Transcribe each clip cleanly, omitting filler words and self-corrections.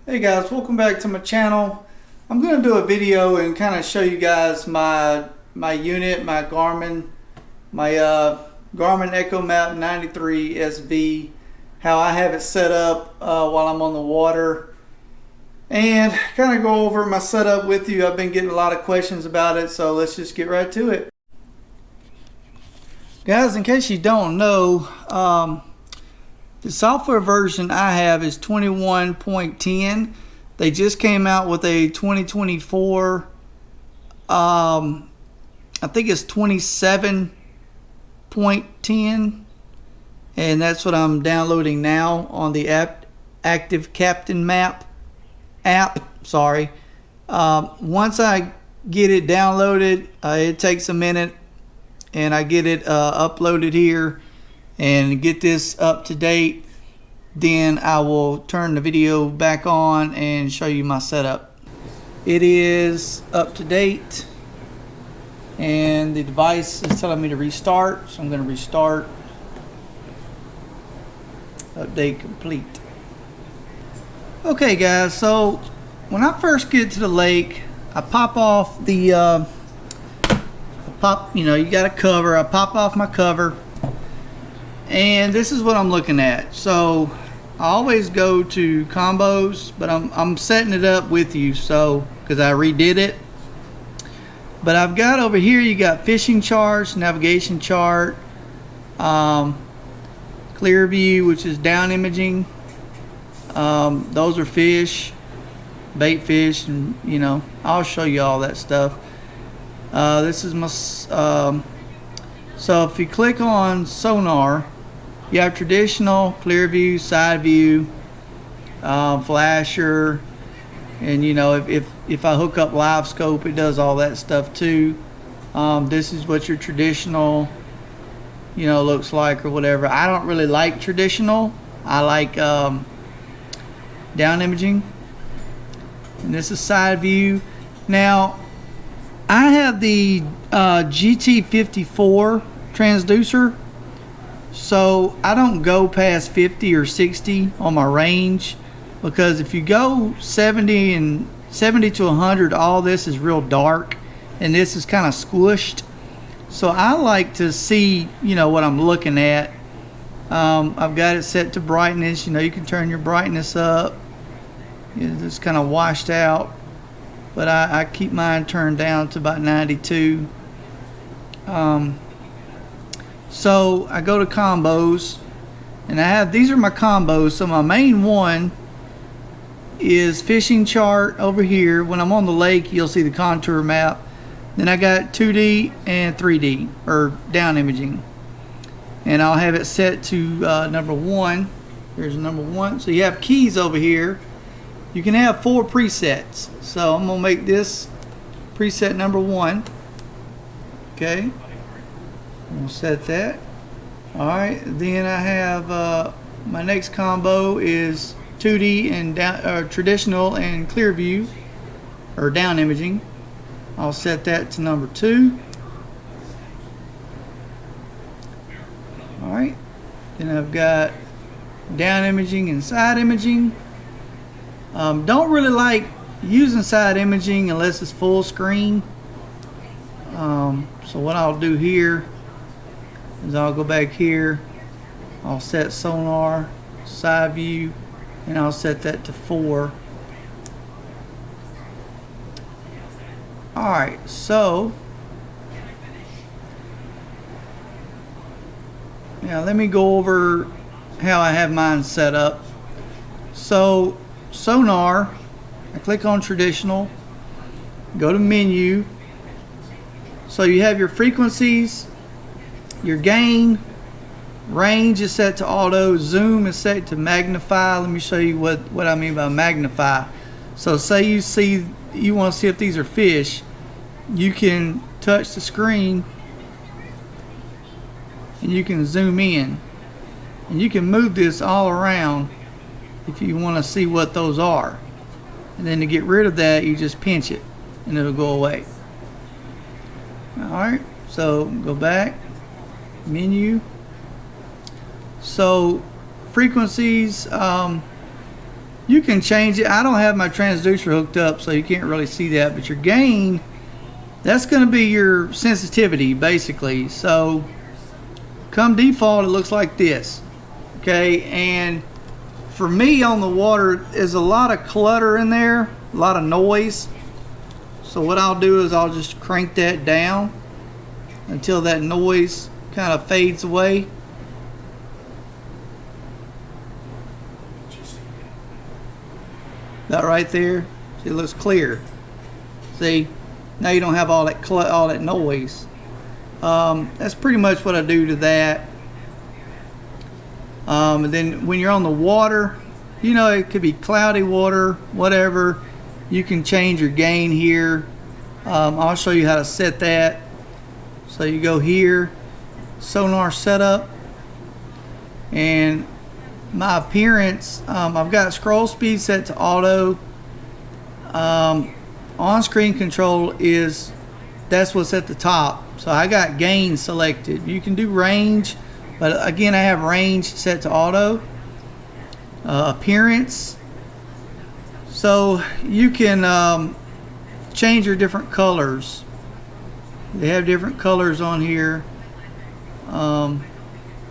Hey guys, welcome back to my channel. I'm going to do a video and kind of show you guys my unit, my Garmin Echomap 93SV, how I have it set up while I'm on the water, and kind of go over my setup with you. I've been getting a lot of questions about it, so let's just get right to it. Guys, in case you don't know, the software version I have is 21.10. They just came out with a 2024, I think it's 27.10, and that's what I'm downloading now on the Active Captain Map app. Once I get it downloaded, it takes a minute, and I get it uploaded here and get this up to date, then I will turn the video back on and show you my setup. It is up to date and the device is telling me to restart, so I'm going to restart. Update complete. Okay guys, so when I first get to the lake, I pop off the you got a cover. I pop off my cover, and this is what I'm looking at. So I always go to combos, but I'm setting it up with you, so because I redid it. But I've got over here, you got fishing charts, navigation chart, clear view, which is down imaging. Those are fish, bait fish, and I'll show you all that stuff. This is my so if you click on sonar, you have traditional, clear view, side view, flasher, and if I hook up live scope, it does all that stuff too. This is what your traditional looks like or whatever. I don't really like traditional. I like down imaging, and this is side view. Now I have the GT54 transducer, so I don't go past 50 or 60 on my range, because if you go 70 to 100, all this is real dark and this is kind of squished. So I like to see what I'm looking at. I've got it set to brightness. You can turn your brightness up. It's kind of washed out, but I keep mine turned down to about 92. So I go to combos, and I have, these are my combos. So my main one is fishing chart over here. When I'm on the lake, you'll see the contour map. Then I got 2D and 3D, or down imaging, and I'll have it set to number 1. There's number 1. So you have keys over here. You can have 4 presets. So I'm gonna make this preset number 1. Okay, we'll set that. Alright, then I have my next combo is 2D and down, traditional and clear view, or down imaging. I'll set that to number 2. Alright, then I've got down imaging and side imaging. Don't really like using side imaging unless it's full screen. So what I'll do here is I'll go back here, I'll set sonar, side view, and I'll set that to 4. Alright, so now let me go over how I have mine set up. So sonar, I click on traditional, go to menu. So you have your frequencies, your gain, range is set to auto, zoom is set to magnify. Let me show you what I mean by magnify. So say you want to see if these are fish, you can touch the screen and you can zoom in, and you can move this all around if you want to see what those are. And then to get rid of that, you just pinch it and it'll go away. Alright, so go back, menu. So frequencies, you can change it. I don't have my transducer hooked up, so you can't really see that, but your gain, that's going to be your sensitivity basically. So come default, it looks like this. Okay, and for me on the water, there's a lot of clutter in there, a lot of noise. So what I'll do is I'll just crank that down until that noise kind of fades away. That right there, it looks clear. See, now you don't have all that noise. That's pretty much what I do to that. And then when you're on the water, you know, it could be cloudy water, whatever. You can change your gain here. I'll show you how to set that. So you go here, sonar setup, and my appearance, I've got scroll speed set to auto. On-screen control that's what's at the top. So I got gain selected. You can do range, but again, I have range set to auto. Appearance, so you can change your different colors. They have different colors on here.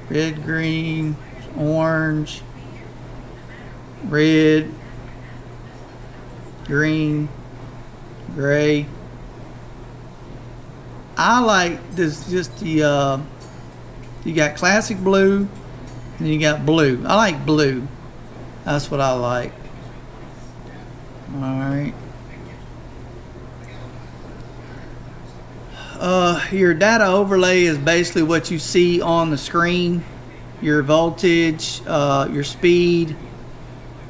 Red, green, orange, red, green, gray. I like this, just the you got classic blue, and you got blue. I like blue. That's what I like. All right. Your data overlay is basically what you see on the screen. Your voltage, your speed,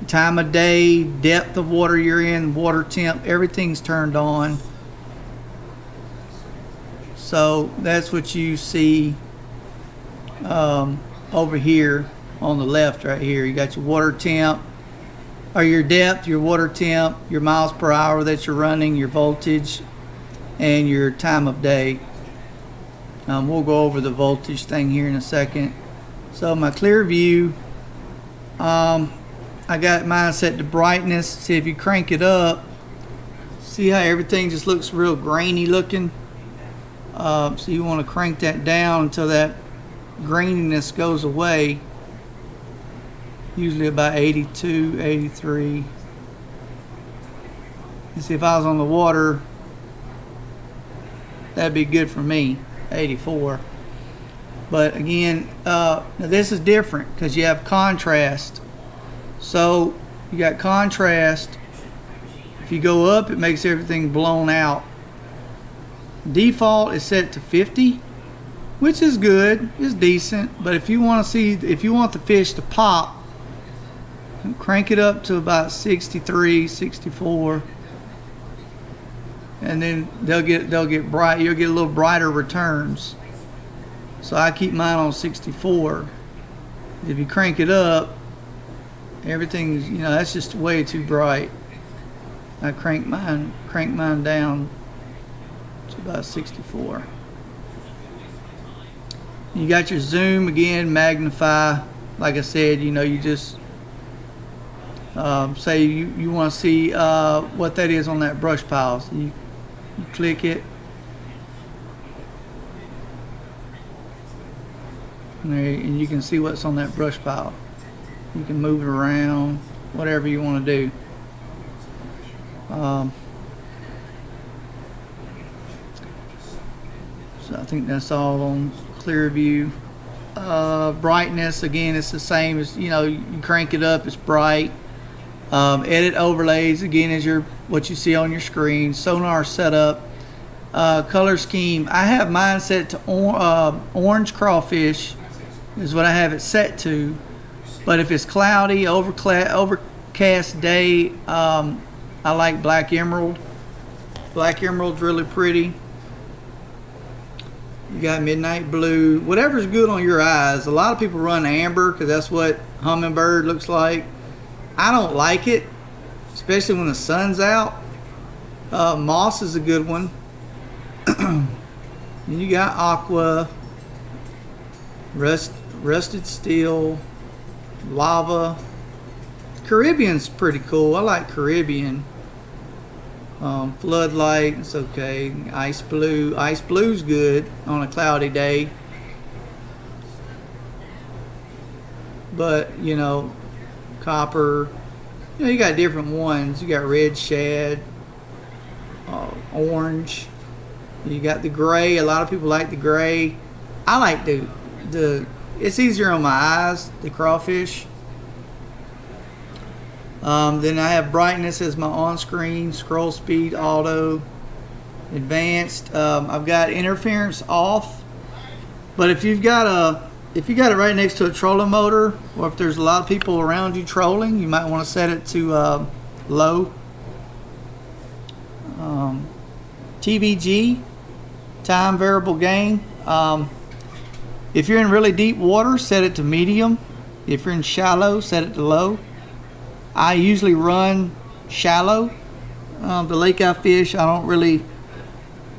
time of day, depth of water you're in, water temp, everything's turned on. So that's what you see over here on the left right here. You got your water temp, or your depth, your water temp, your miles per hour that you're running, your voltage, and your time of day. We'll go over the voltage thing here in a second. So my clear view, I got mine set to brightness. See, if you crank it up, see how everything just looks real grainy looking. So you want to crank that down until that graininess goes away. Usually about 82, 83. You see, if I was on the water, that'd be good for me, 84. But again, now this is different because you have contrast. So you got contrast. If you go up, it makes everything blown out. Default is set to 50, which is good, it's decent. But if you want to see, if you want the fish to pop, crank it up to about 63, 64, and then they'll get bright. You'll get a little brighter returns. So I keep mine on 64. If you crank it up, everything's, you know, that's just way too bright. I crank mine down to about 64. You got your zoom again, magnify. Like I said, you know, you just say you want to see what that is on that brush pile. So you click it, and you can see what's on that brush pile. You can move it around, whatever you want to do. So I think that's all on clear view. Brightness, again, it's the same as, you know, you crank it up, it's bright. Edit overlays, again, is what you see on your screen. Sonar setup. Color scheme, I have mine set to orange crawfish is what I have it set to. But if it's cloudy, overcast day, I like black emerald. Black emerald's really pretty. You got midnight blue, whatever's good on your eyes. A lot of people run amber because that's what hummingbird looks like. I don't like it, especially when the sun's out. Moss is a good one. Then you got aqua, rusted steel, lava, Caribbean's pretty cool. I like Caribbean. Floodlight, it's okay. Ice blue. Ice blue's good on a cloudy day. But, you know, copper. You know, you got different ones. You got red shad, orange. You got the gray. A lot of people like the gray. I like the it's easier on my eyes, the crawfish. Then I have brightness as my on-screen, scroll speed, auto, advanced. I've got interference off. But if you've got it right next to a trolling motor, or if there's a lot of people around you trolling, you might want to set it to low. TVG, time variable gain. If you're in really deep water, set it to medium. If you're in shallow, set it to low. I usually run shallow. The lake I fish, I'm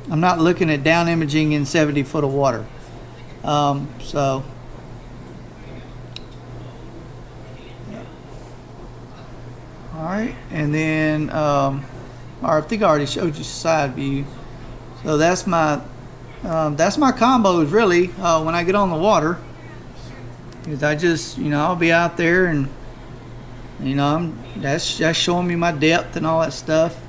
not looking at down imaging in 70 foot of water. So alright, and then I think I already showed you side view. So that's my combos really when I get on the water, because I just, you know, I'll be out there and, you know, that's showing me my depth and all that stuff.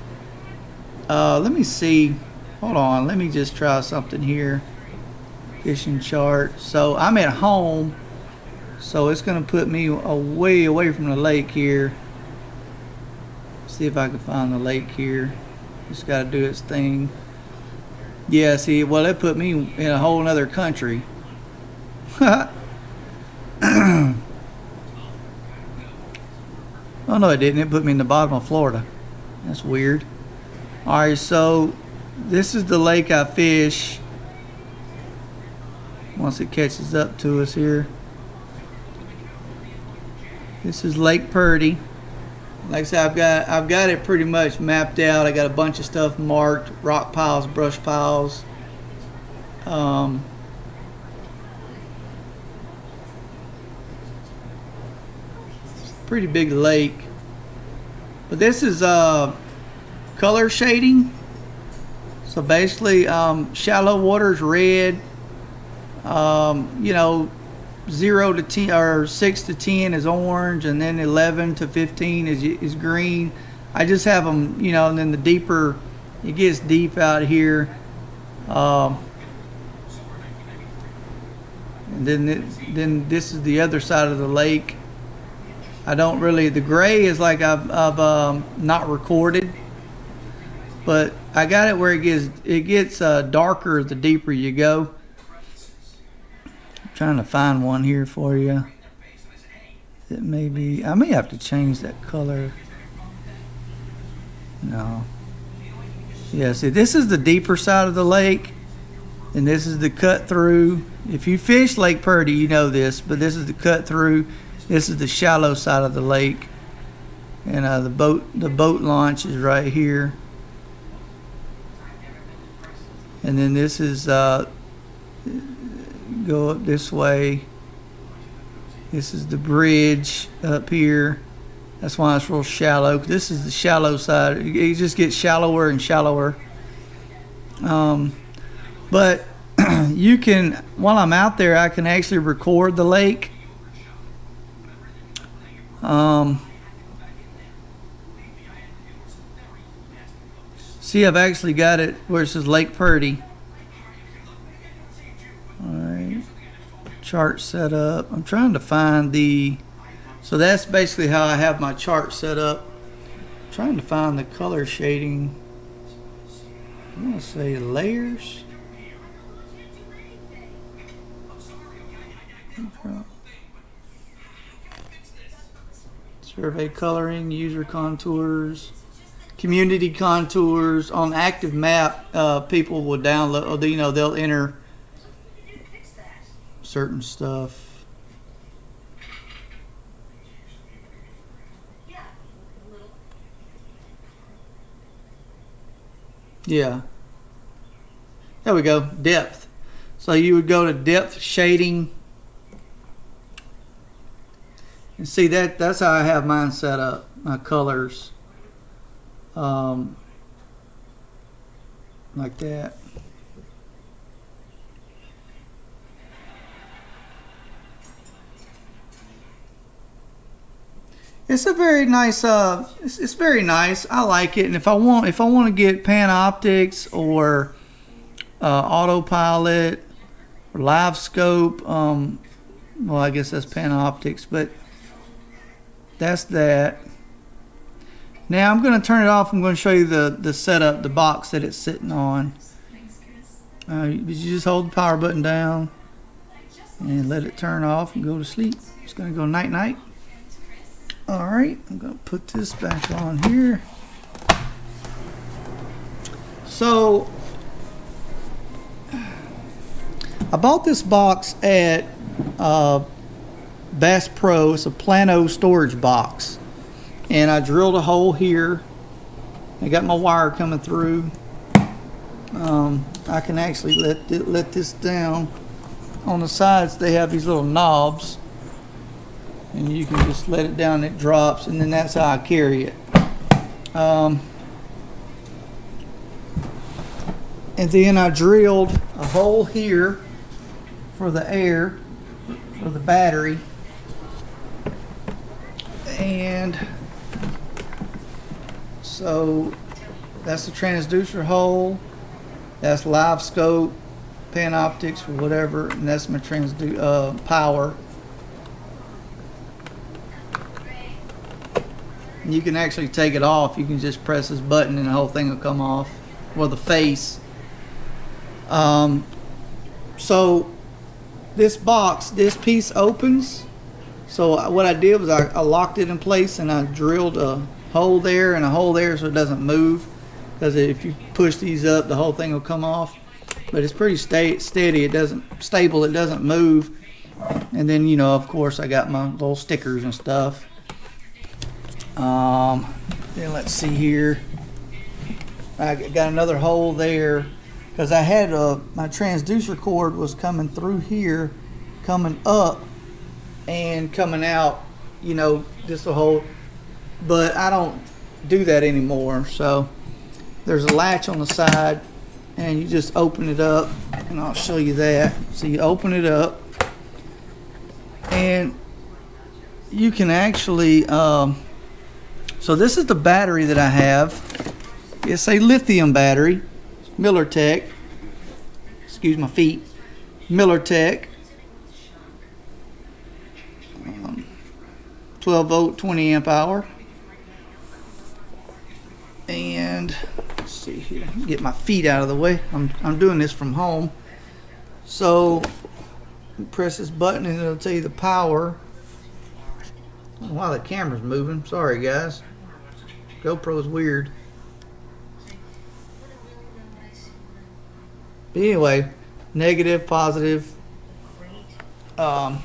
Let me see, hold on, let me just try something here. Fishing chart. So I'm at home, so it's gonna put me way away from the lake here. See if I can find the lake here. Just gotta do its thing. Yeah, see, well, it put me in a whole nother country. Oh no, it didn't. It put me in the bottom of Florida. That's weird. Alright, so this is the lake I fish once it catches up to us here. This is Lake Purdy. Like I said, I've got it pretty much mapped out. I got a bunch of stuff marked, rock piles, brush piles. Pretty big lake. But this is color shading. So basically, shallow water's red. You know, 0 to 10 or 6 to 10 is orange, and then 11 to 15 is green. I just have them, you know, and then the deeper it gets deep out here, and then this is the other side of the lake. I don't really, the gray is like I've not recorded, but I got it where it gets darker the deeper you go. Trying to find one here for you. It may be, I may have to change that color. No. Yeah, see, this is the deeper side of the lake, and this is the cut through. If you fish Lake Purdy, you know this, but this is the cut through. This is the shallow side of the lake, and the boat launch is right here. And then this is go up this way. This is the bridge up here. That's why it's real shallow. This is the shallow side. It just gets shallower and shallower. But you can, while I'm out there, I can actually record the lake. See, I've actually got it where it says Lake Purdy. Alright, chart set up. I'm trying to find so that's basically how I have my chart set up. I'm trying to find the color shading. I'm going to say layers. Survey coloring, user contours, community contours. On active map, people will download, you know, they'll enter certain stuff. Yeah. There we go. Depth. So you would go to depth shading, And see, that's how I have mine set up, my colors. Like that. It's a very nice. It's very nice. I like it. And if I want to get Panoptics or autopilot or live scope, well, I guess that's Panoptics, but that's that. Now I'm going to turn it off. I'm going to show you the setup, the box that it's sitting on. You just hold the power button down and let it turn off and go to sleep. It's going to go night night. Alright, I'm going to put this back on here. So, I bought this box at Bass Pro. It's a Plano storage box. And I drilled a hole here. I got my wire coming through. I can actually let this down. On the sides they have these little knobs. And you can just let it down and it drops, and then that's how I carry it. And then I drilled a hole here for the air, for the battery. And so that's the transducer hole. That's live scope, Panoptics, or whatever, and that's my power. You can actually take it off. You can just press this button and the whole thing will come off. Well, the face. So this box, this piece opens. So what I did was I locked it in place and I drilled a hole there and a hole there so it doesn't move. Because if you push these up, the whole thing will come off. But it's pretty steady. It doesn't stable. It doesn't move. And then, you know, of course, I got my little stickers and stuff. Then let's see here. I got another hole there because I had my transducer cord was coming through here, coming up and coming out, you know, just a hole. But I don't do that anymore. So there's a latch on the side and you just open it up, and I'll show you that. So you open it up and you can actually so this is the battery that I have. It's a lithium battery, MillerTech. Excuse my feet. MillerTech. 12 volt, 20 amp hour. And let's see here. Get my feet out of the way. I'm doing this from home. So you press this button and it'll tell you the power. I don't know why the camera's moving. Sorry guys. GoPro's weird. But anyway, negative, positive. Then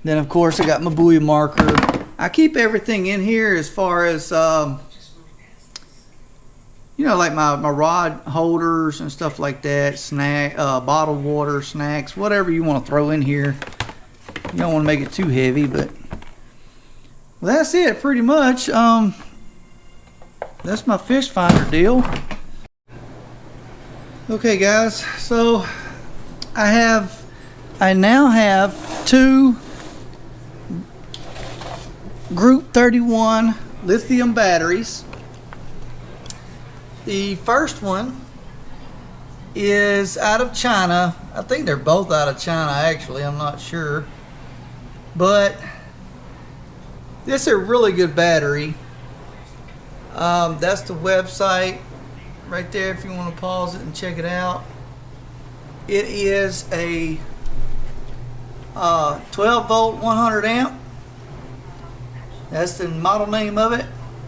of course I got my buoy marker. I keep everything in here as far as you know, like my rod holders and stuff like that, bottled water, snacks, whatever you want to throw in here. You don't want to make it too heavy, but well, that's it pretty much. That's my fish finder deal. Okay guys, so I now have two Group 31 lithium batteries. The first one is out of China. I think they're both out of China actually, I'm not sure. But this is a really good battery. That's the website right there if you want to pause it and check it out. It is a 12 volt 100 amp. That's the model name of it.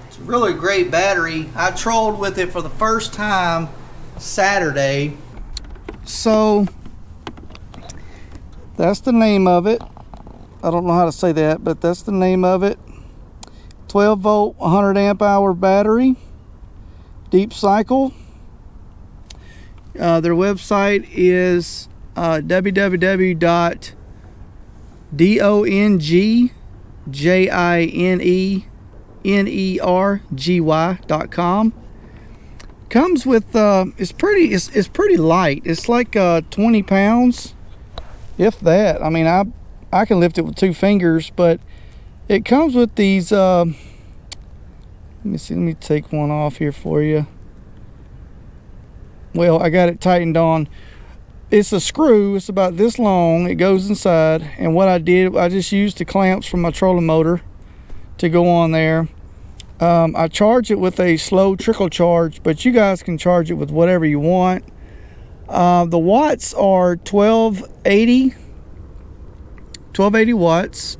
It's a really great battery. I trolled with it for the first time Saturday. So that's the name of it. I don't know how to say that, but that's the name of it. 12 volt 100 amp hour battery, deep cycle. Their website is www.garminechomap DONGJINENERGY.com. Comes with it's pretty light. It's like 20 pounds, if that. I mean, I can lift it with 2 fingers, but it comes with these let me see, let me take one off here for you. Well, I got it tightened on. It's a screw, it's about this long, it goes inside, and what I did, I just used the clamps from my trolling motor to go on there. I charge it with a slow trickle charge, but you guys can charge it with whatever you want. The watts are 1280 watts.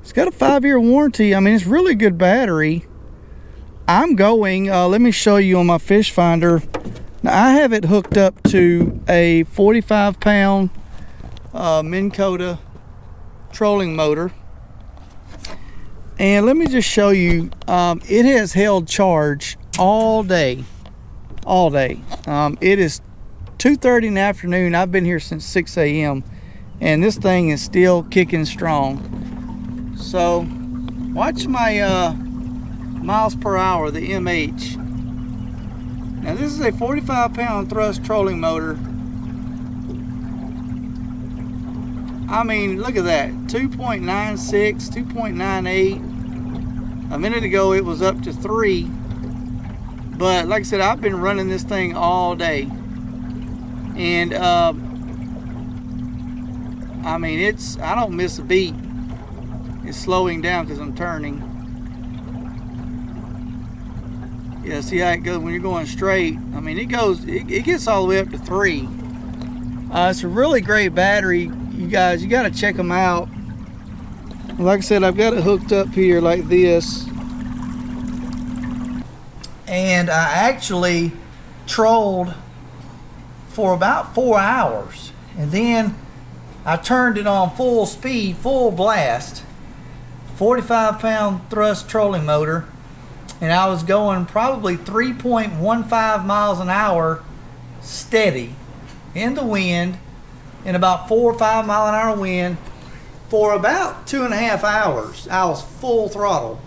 It's got a 5-year warranty. I mean, it's really good battery. I'm going, let me show you on my fish finder. Now, I have it hooked up to a 45-pound Minn Kota trolling motor. And let me just show you, it has held charge all day. It is 2:30 in the afternoon. I've been here since 6 a.m. and this thing is still kicking strong. So watch my miles per hour, the MH. Now this is a 45-pound thrust trolling motor. I mean, look at that, 2.96, 2.98. A minute ago it was up to 3. But like I said, I've been running this thing all day. And I mean, I don't miss a beat. It's slowing down because I'm turning. Yeah, see how it goes when you're going straight. I mean, it gets all the way up to 3. It's a really great battery. You guys, you got to check them out. Like I said, I've got it hooked up here like this. And I actually trolled for about 4 hours. And then I turned it on full speed, full blast. 45-pound thrust trolling motor. And I was going probably 3.15 miles an hour steady in the wind, in about 4 or 5 mile an hour wind for about 2.5 hours. I was full throttle.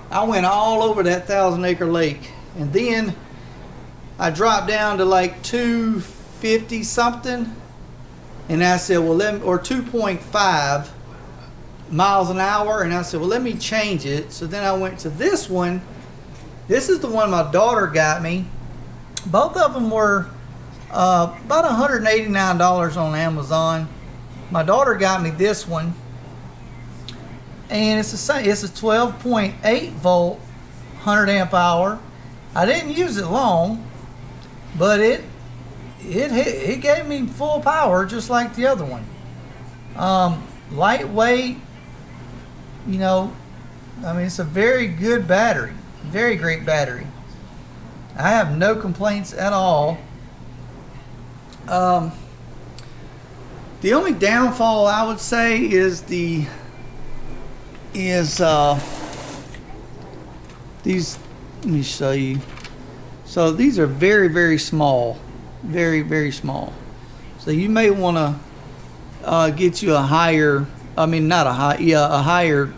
I went all over that 1,000-acre lake, and then I dropped down to like 250 something, and I said, well, or 2.5 miles an hour, and I said, well, let me change it. So then I went to this one. This is the one my daughter got me. Both of them were about $189 on Amazon. My daughter got me this one, and it's the same. It's a 12.8 volt, 100 amp hour. I didn't use it long, but it gave me full power just like the other one. Lightweight, you know. I mean, it's a very good battery, very great battery. I have no complaints at all. The only downfall I would say is these. Let me show you. So these are very, very small, very, very small. So you may want to get you a higher. I mean, not a high, yeah, a higher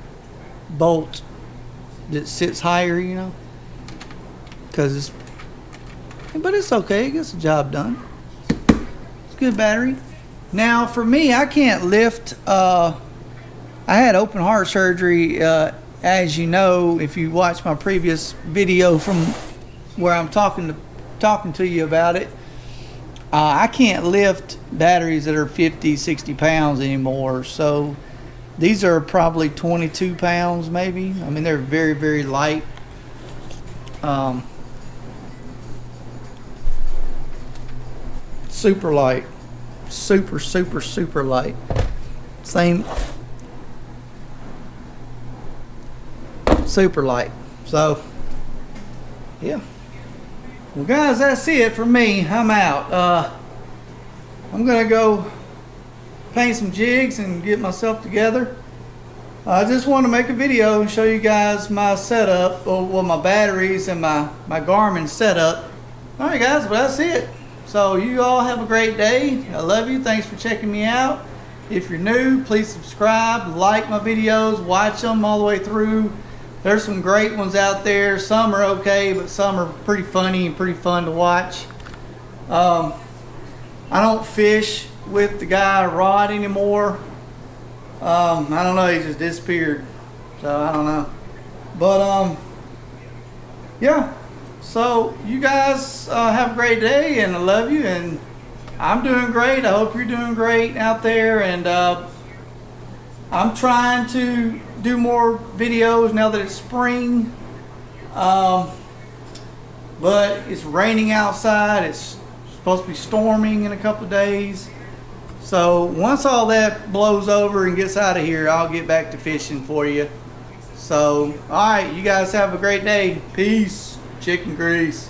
bolt that sits higher, you know, because but it's okay. It gets the job done. It's a good battery. Now for me, I can't lift. I had open heart surgery, as you know, if you watch my previous video from where I'm talking to you about it. I can't lift batteries that are 50, 60 pounds anymore. So these are probably 22 pounds maybe. I mean, they're very, very light. Super light. Super, super, super light. Same. Super light. So, yeah. Well, guys, that's it for me. I'm out. I'm gonna go paint some jigs and get myself together. I just want to make a video and show you guys my setup, or well, my batteries and my Garmin setup. All right, guys, well, that's it. So you all have a great day. I love you. Thanks for checking me out. If you're new, please subscribe, like my videos, watch them all the way through. There's some great ones out there. Some are okay, but some are pretty funny and pretty fun to watch. I don't fish with the guy Rod anymore. I don't know, he just disappeared. So I don't know. But yeah. So you guys have a great day, and I love you, and I'm doing great. I hope you're doing great out there, and I'm trying to do more videos now that it's spring. But it's raining outside. It's supposed to be storming in a couple of days. So once all that blows over and gets out of here, I'll get back to fishing for you. So, all right, you guys have a great day. Peace. Chicken grease.